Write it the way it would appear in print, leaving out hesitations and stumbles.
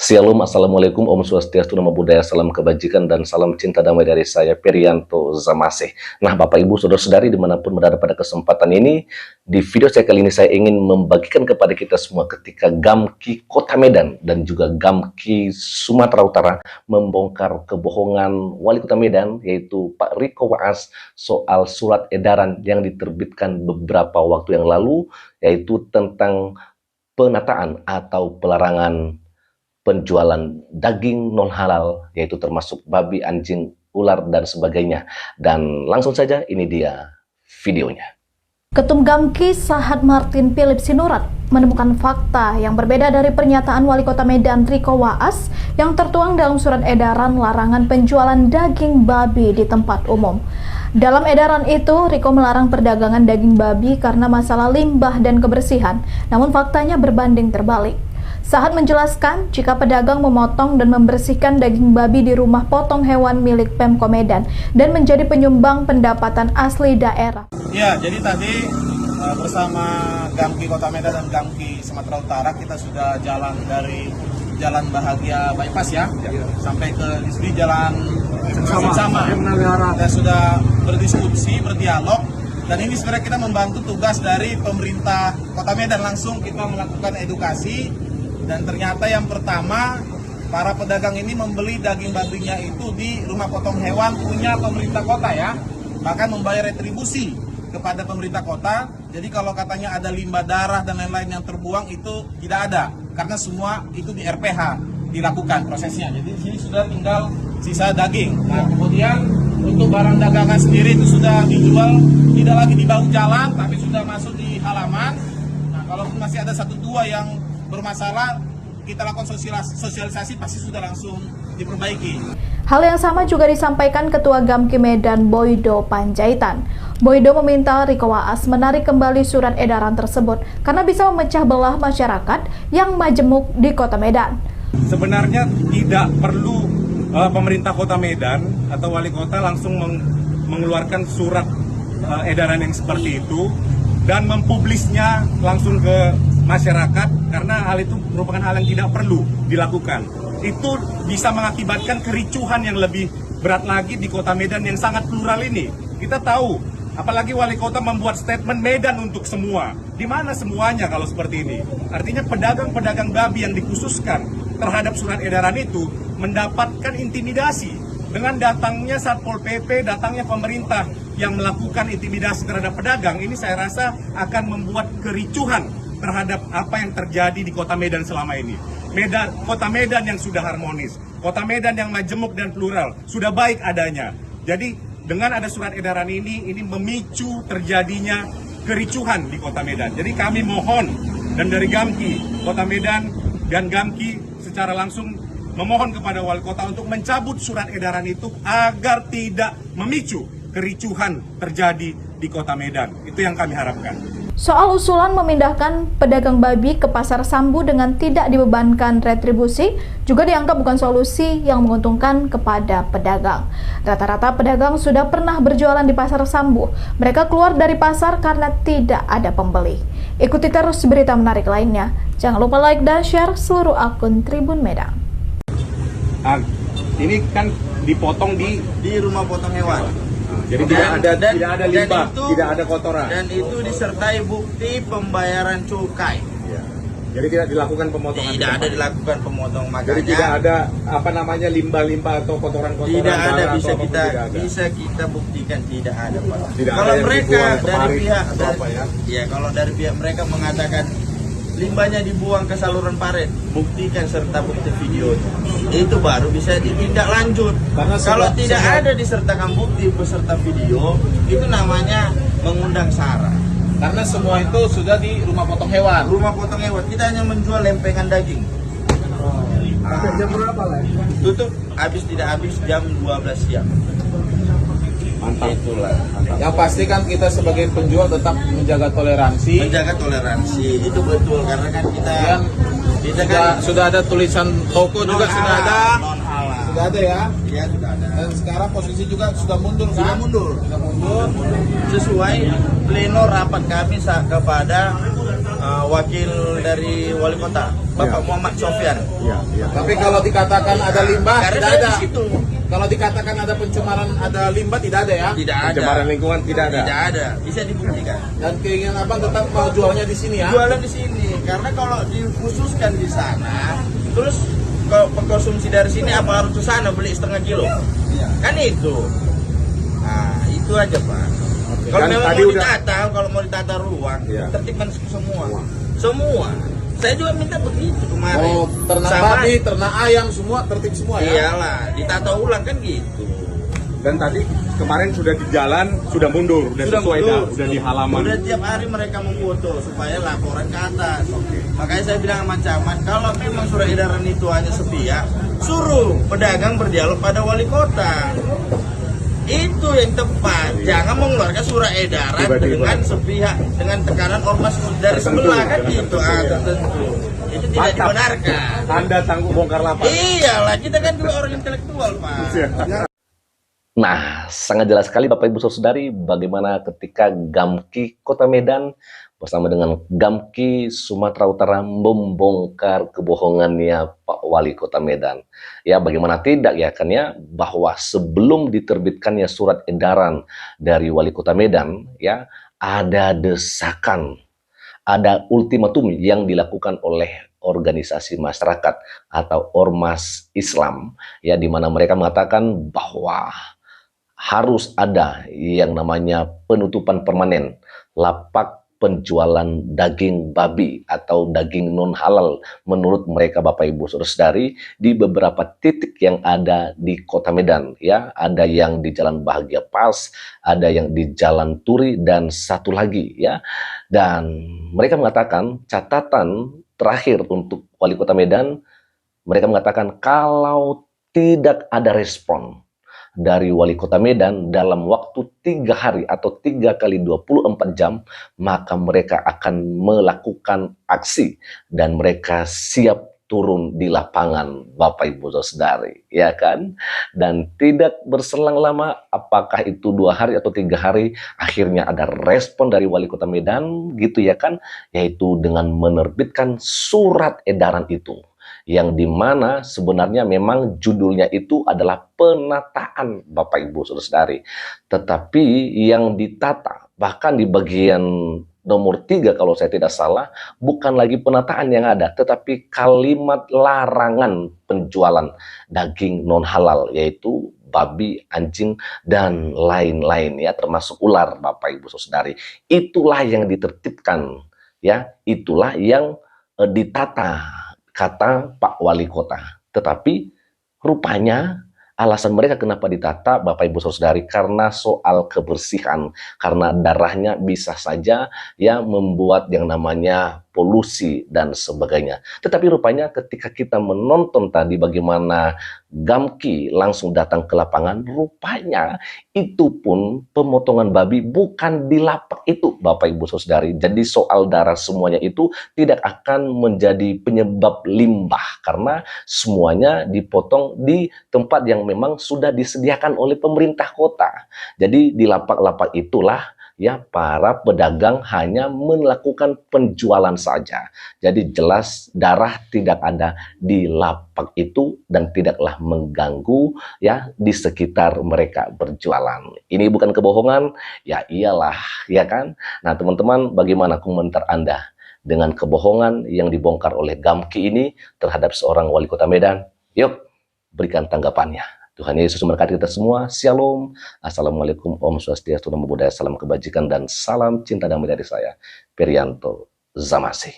Shalom, Assalamualaikum, Om Swastiastu, Namo Buddhaya, salam kebajikan dan salam cinta damai dari saya, Perianto Zamaseh. Nah, Bapak Ibu, Saudara-saudari dimanapun berada pada kesempatan ini, di video saya kali ini saya ingin membagikan kepada kita semua ketika Gamki Kota Medan dan juga Gamki Sumatera Utara membongkar kebohongan Wali Kota Medan, yaitu Pak Riko Waas, soal surat edaran yang diterbitkan beberapa waktu yang lalu, yaitu tentang penataan atau pelarangan penjualan daging non halal, yaitu termasuk babi, anjing, ular, dan sebagainya. Dan langsung saja ini dia videonya. Ketum Gamki Sahat Martin Philip Sinurat menemukan fakta yang berbeda dari pernyataan Wali Kota Medan Riko Waas yang tertuang dalam surat edaran larangan penjualan daging babi di tempat umum. Dalam edaran itu, Riko melarang perdagangan daging babi karena masalah limbah dan kebersihan, namun faktanya berbanding terbalik. Sahat menjelaskan jika pedagang memotong dan membersihkan daging babi di rumah potong hewan milik Pemko Medan dan menjadi penyumbang pendapatan asli daerah. Ya, jadi tadi bersama Gamki Kota Medan dan Gamki Sumatera Utara kita sudah jalan dari Jalan Bahagia Bypass ya, sampai ke di Jalan Sama. Kita sudah berdiskusi, berdialog, dan ini sebenarnya kita membantu tugas dari pemerintah Kota Medan. Langsung kita melakukan edukasi. Dan ternyata yang pertama, para pedagang ini membeli daging babinya itu di rumah potong hewan punya pemerintah kota ya. Bahkan membayar retribusi kepada pemerintah kota. Jadi kalau katanya ada limbah darah dan lain-lain yang terbuang itu tidak ada. Karena semua itu di RPH dilakukan prosesnya. Jadi di sini sudah tinggal sisa daging. Nah, kemudian untuk barang dagangan sendiri itu sudah dijual tidak lagi di bahu jalan, tapi sudah masuk di halaman. Nah, kalaupun masih ada satu dua yang bermasalah, kita lakukan sosialisasi, pasti sudah langsung diperbaiki. Hal yang sama juga disampaikan Ketua Gamki Medan Boydo Panjaitan. Boydo meminta Riko Waas menarik kembali surat edaran tersebut karena bisa memecah belah masyarakat yang majemuk di Kota Medan. Sebenarnya tidak perlu pemerintah Kota Medan atau wali kota langsung mengeluarkan surat edaran yang seperti itu dan mempublisnya langsung ke masyarakat, karena hal itu merupakan hal yang tidak perlu dilakukan. Itu bisa mengakibatkan kericuhan yang lebih berat lagi di Kota Medan yang sangat plural ini. Kita tahu, apalagi wali kota membuat statement Medan untuk semua. Di mana semuanya kalau seperti ini? Artinya pedagang-pedagang babi yang dikhususkan terhadap surat edaran itu mendapatkan intimidasi. Dengan datangnya Satpol PP, datangnya pemerintah yang melakukan intimidasi terhadap pedagang, ini saya rasa akan membuat kericuhan terhadap apa yang terjadi di Kota Medan selama ini. Kota Medan yang sudah harmonis, Kota Medan yang majemuk dan plural, sudah baik adanya. Jadi dengan ada surat edaran ini memicu terjadinya kericuhan di Kota Medan. Jadi kami mohon, dan dari Gamki Kota Medan dan Gamki secara langsung memohon kepada wali kota untuk mencabut surat edaran itu agar tidak memicu kericuhan terjadi di Kota Medan. Itu yang kami harapkan. Soal usulan memindahkan pedagang babi ke Pasar Sambu dengan tidak dibebankan retribusi juga dianggap bukan solusi yang menguntungkan kepada pedagang. Rata-rata pedagang sudah pernah berjualan di Pasar Sambu. Mereka keluar dari pasar karena tidak ada pembeli. Ikuti terus berita menarik lainnya. Jangan lupa like dan share seluruh akun Tribun Medan. Ini kan dipotong di rumah potong hewan. Jadi tidak ada limbah, tidak ada kotoran. Dan itu disertai bukti pembayaran cukai. Ya. Jadi tidak dilakukan pemotongan. Tidak ada dilakukan pemotong, makanya. Jadi tidak ada limbah-limbah atau kotoran-kotoran. Tidak ada, bisa kita buktikan tidak ada, Pak. Kalau mereka dari pihak kalau dari pihak mereka mengatakan limbahnya dibuang ke saluran parit, buktikan serta bukti video itu baru bisa ditindak lanjut. Kalau tidak ada disertakan bukti beserta video, itu namanya mengundang sara. Karena semua itu sudah di rumah potong hewan. Rumah potong hewan, kita hanya menjual lempengan daging. Jam berapa lah? Tutup tidak habis jam 12 siang. Mantap. Itulah. Yang pasti kan kita sebagai penjual tetap menjaga toleransi. Itu betul, karena kan kita kan sudah ada tulisan toko juga sudah ada. Non halal. Sudah ada ya? Iya, sudah ada. Dan sekarang posisi juga sudah mundur kan? Sudah mundur. Sesuai pleno rapat kami kepada wakil dari wali kota, Bapak Muhammad Sofyan. Tapi kalau dikatakan ada limbah, Karena tidak saya ada. di situ. Kalau dikatakan ada pencemaran, ada limbah, tidak ada ya. Tidak ada. Pencemaran lingkungan tidak ada. Tidak ada. Bisa dibuktikan. Dan keinginan abang tetap mau jualnya di sini ya. Jualan di sini, karena kalau dikhususkan di sana, terus kalau pengkonsumsi dari sini apa harus ke sana beli setengah kilo? Kan itu. Nah, itu aja Pak. Kalau Kan memang tadi mau udah- ditata, kalau mau ditata ruang, Iya. tertibkan semua. Semua. Saya juga minta begitu kemarin. Oh, ternak Sama- babi, ternak ayam, semua tertib semua ya. Iyalah, ditata ulang kan gitu. Dan tadi kemarin sudah di jalan, sudah mundur, udah sesuai mundur. udah di halaman. Udah tiap hari mereka memfoto supaya laporan ke atas. Makanya saya bilang sama Camat, kalau memang surat edaran itu hanya sepihak, suruh pedagang berdialog pada wali kota. Itu yang tepat. Jangan mengeluarkan surat edaran Tiba-tiba. dengan sepihak, dengan tekanan ormas dari Tertentu, sebelah kan dengan gitu. tertentu, ya. Tertentu. Itu tidak Mantap. dibenarkan. Anda sanggup bongkar lapak. Iyalah, kita kan juga orang intelektual, Pak. Nah, sangat jelas sekali Bapak Ibu Saudari bagaimana ketika Gamki Kota Medan bersama dengan Gamki Sumatera Utara membongkar kebohongannya Pak Wali Kota Medan. Ya, bagaimana tidak ya kan ya, bahwa sebelum diterbitkannya surat edaran dari Wali Kota Medan ya, ada desakan, ada ultimatum yang dilakukan oleh organisasi masyarakat atau ormas Islam ya, di mana mereka mengatakan bahwa harus ada yang namanya penutupan permanen lapak penjualan daging babi atau daging non halal menurut mereka Bapak Ibu Saudara-saudari di beberapa titik yang ada di Kota Medan ya, ada yang di Jalan Bahagia Pas, ada yang di Jalan Turi dan satu lagi ya. Dan mereka mengatakan catatan terakhir untuk Wali Kota Medan, mereka mengatakan kalau tidak ada respon dari Wali Kota Medan dalam waktu 3 hari atau 3 kali 24 jam, maka mereka akan melakukan aksi dan mereka siap turun di lapangan Bapak Ibu Saudari, ya kan? Dan tidak berselang lama, apakah itu 2 hari atau 3 hari, akhirnya ada respon dari Wali Kota Medan gitu ya kan, yaitu dengan menerbitkan surat edaran itu, yang dimana sebenarnya memang judulnya itu adalah penataan Bapak Ibu Saudara-saudari. Tetapi yang ditata, bahkan di bagian nomor 3 kalau saya tidak salah, bukan lagi penataan yang ada, tetapi kalimat larangan penjualan daging non halal, yaitu babi, anjing, dan lain-lain ya, termasuk ular Bapak Ibu Saudari. Itulah yang ditertibkan ya, itulah yang ditata, kata Pak Wali Kota. Tetapi rupanya alasan mereka kenapa ditata Bapak Ibu Saudari karena soal kebersihan, karena darahnya bisa saja ya membuat yang namanya polusi dan sebagainya. Tetapi rupanya ketika kita menonton tadi bagaimana Gamki langsung datang ke lapangan, rupanya itu pun pemotongan babi bukan di lapak itu Bapak Ibu Saudari. Jadi soal darah semuanya itu tidak akan menjadi penyebab limbah karena semuanya dipotong di tempat yang memang sudah disediakan oleh pemerintah kota. Jadi di lapak-lapak itulah ya para pedagang hanya melakukan penjualan saja. Jadi jelas darah tidak ada di lapak itu dan tidaklah mengganggu ya di sekitar mereka berjualan. Ini bukan kebohongan, ya iyalah ya kan. Nah teman-teman, bagaimana komentar Anda dengan kebohongan yang dibongkar oleh Gamki ini terhadap seorang wali kota Medan? Yuk berikan tanggapannya. Tuhan Yesus memberkati kita semua. Shalom. Assalamualaikum. Om Swastiastu. Namo Buddhaya. Salam kebajikan dan salam cinta damai dari saya, Perianto Zamasi.